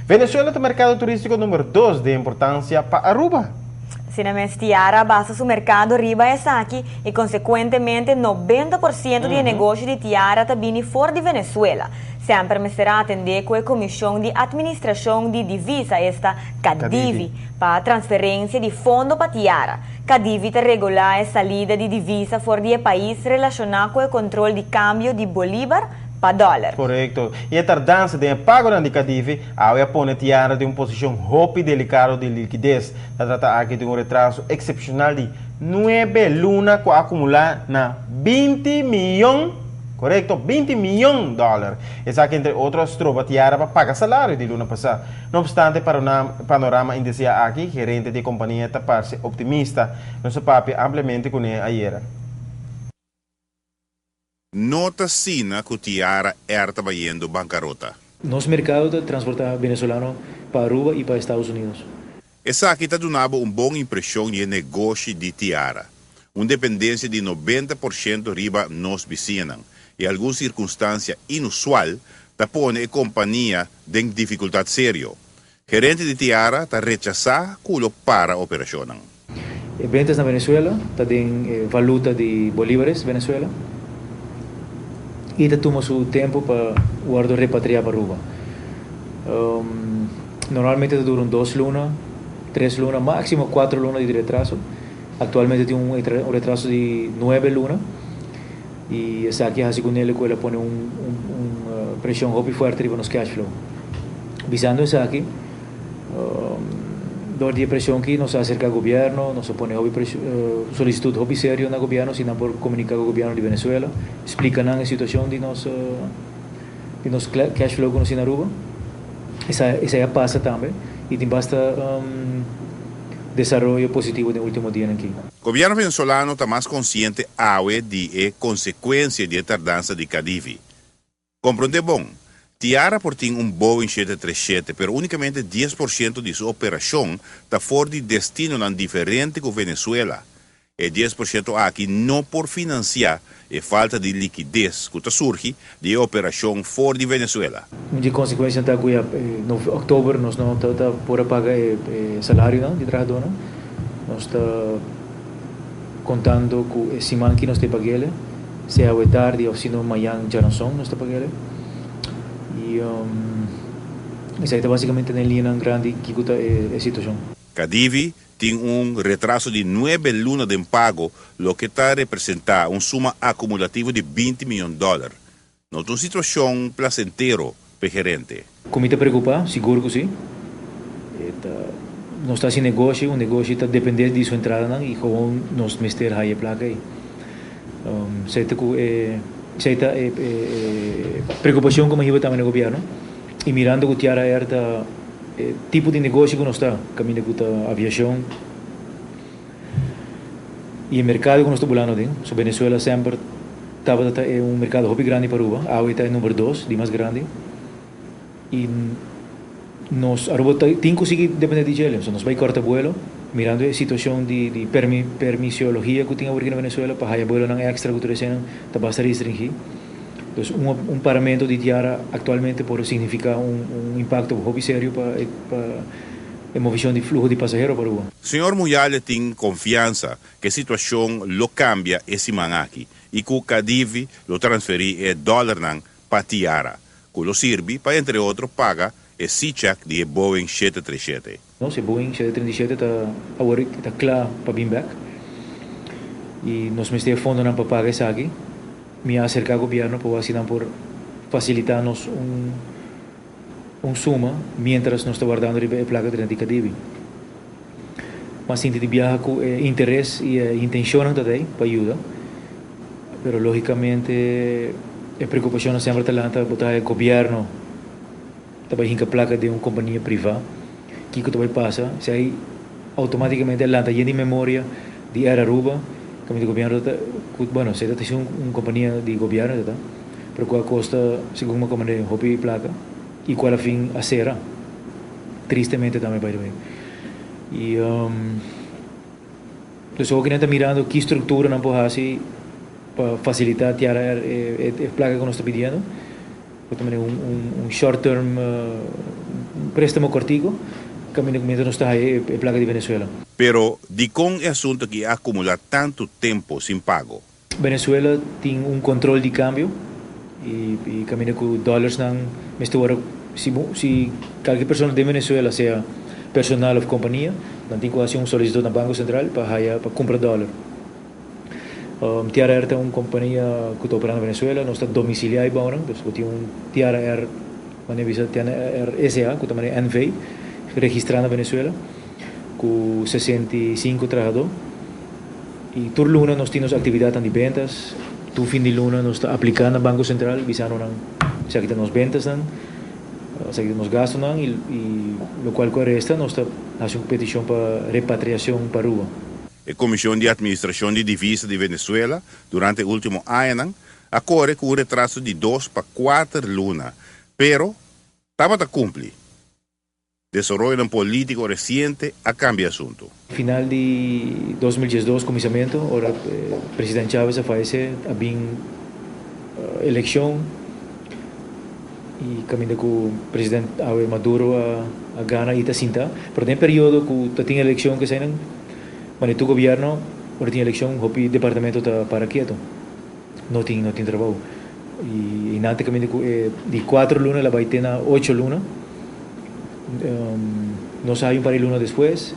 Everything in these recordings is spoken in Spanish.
Venezuela es el mercado turístico número 2 de importancia para Aruba. Sinames Tiara basa su mercado arriba es aquí y consecuentemente 90% de negocio de Tiara está viene fuera de Venezuela. Sempre me será atender con la Comisión de Administración de Divisa, esta CADIVI, para transferencia de fondo para Tiara. CADIVI te regula la salida de divisa fuera del país relacionada con el control de cambio de bolívar para dólar. Correcto. Y a tardança de pago de CADIVI, ahora pone Tiara de una posición muy delicada de liquidez. Se trata aquí de un retraso excepcional de 9 lunas que acumula na 20 millones. Correcto, 20 millones de dólares. Es aquí, entre otros, tropa Tiara para pagar salario de luna pasada. No obstante, para un panorama indicia aquí, gerente de compañía taparse optimista. Nuestro papi ampliamente con él ayer. Nota Sina que Tiara estaba yendo bancarrota. Nos mercado de transporte venezolano para Aruba y para Estados Unidos. Essa aqui está dando uma boa impressão de negócio de Tiara. Uma dependência de 90% riba nos vizinhos. E alguma circunstância inusual está pondo a companhia em dificuldade séria. Gerente de Tiara está rechazando culo para a operação. Ventas na Venezuela, está em valuta de bolívares Venezuela. E está tomando seu tempo para guardar repatriar para Aruba. Normalmente duram 2 lunas, 3 lunas, máximo 4 lunas de retraso. Actualmente tiene un retraso de 9 lunas. Y esa aquí así con él que pone una presión muy fuerte para los cash flow. Visando esa aquí, de presión que nos acerca al gobierno, nos pone solicitud muy serio al gobierno, sino por comunicar al gobierno de Venezuela, explican la situación de nos cash flow con en Aruba. Esa ya pasa también y tiene basta desarrollo positivo en el último día aquí. O governo venezolano está mais consciente de consequências de tardança de CADIVI. Compreende bom? Tiara por tem Boeing 737, pero unicamente 10% de sua operação está fora de destino não diferente com Venezuela. E 10% aqui não por financiar a falta de liquidez que surge de operação fora de Venezuela. De consequência, está aqui no outubro nós não está por pagar salário de trabalhador. Nós está contando com esse man que nós te paguele, se é tarde ou se não amanhã já não são, nós te paguele. E isso aí está basicamente na linha grande que está a situação. CADIVI tem retraso de 9 lunas de pago, o que está representando uma suma acumulativa de 20 milhões de dólares. Não é uma situação placentera para o gerente. Como te preocupa, seguro que sim. Nós está sem negócio, o negócio está dependendo de sua entrada e como nós mester aí a placa aí. Certa preocupação como eu também no governo e mirando que Tiara era tipo de negócio que nós está, caminho com a aviação e o mercado que nós estamos falando de, so Venezuela sempre estava mercado muito grande para Aruba, agora está em número 2, de mais grande e nós Aruba tem que conseguir depender de ele, so nós vai cortar vuelo, mirando a situação de permisiologia que tem aqui na Venezuela, para o vuelo não extra que tu está bastante restringido. Então, paramento de Tiara atualmente pode significar impacto muito sério para a movição de fluxo de passageiros para o Senhor Muyale tem confiança que a situação lo cambia esse manaki e que o CADIVI lo transferir dólar para Tiara, que lo sirve para, entre outros, pagar o C-check de Boeing 737. Nossa, Boeing 737 está claro para vir back e nós temos fundo para pagar isso aqui. Me acercar ao governo para assim por facilitar-nos suma mientras nós estamos guardando a placa de CADIVI. Mas sim, de viajar com interesse e intenção também para ajudar. Mas logicamente a preocupação sempre está para botar o governo também em a placa de uma companhia privada que também passa, se aí automaticamente ela está de memória de Aruba. Como de governo, bueno, se trata de uma companhia de governo, tá? Pero qual custa, segundo uma companhia, hobby placa, e qual a fim a será, tristemente também, by the way. E, então, que está mirando que estrutura não pode fazer para facilitar a placa que nós estamos pedindo, também short term préstamo cortico, camino que no está ahí en placa de Venezuela. Pero de con el asunto que acumula tanto tiempo sin pago. Venezuela tiene un control de cambio y camino con dólares me estuvo si cualquier persona de Venezuela sea personal o compañía, no tiene que hacer un solicitud en el Banco Central para comprar dólar. Tiara Air es una compañía que está operando en Venezuela, no está domiciliada ahora, entonces tiene un Tiara Air, Tiara Air SA, que también es NV, registrada en Venezuela, con 65 trabajadores. Y toda luna nos tenemos actividad de ventas, tu fin de luna nos está aplicando al Banco Central, visando si aquí tenemos ventas, si aquí tenemos gastos, y lo cual corresponde nos está haciendo petición para repatriación para Aruba. La Comisión de Administración de Divisas de Venezuela, durante el último año, acorde con un retraso de 2 para 4 lunas, pero estaba a cumplir. Desarrollo político reciente a cambio de asunto. Final de 2012, comisamiento, ahora presidente Chávez fallece, había elección y camino con el presidente Maduro a gana y cinta. Pero en el periodo que tiene elección que se cuando tu gobierno, ahora tiene elección, el departamento está para quieto, no tiene trabajo. Y nada, camino de 4 lunas la va a tener 8 lunas. No sabe un par de lunas después,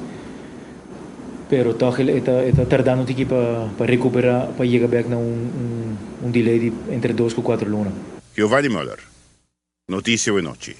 pero está tardando para recuperar, para llegar a un delay de entre 2 y 4 lunas. Giovanni Müller, Noticia de Noche.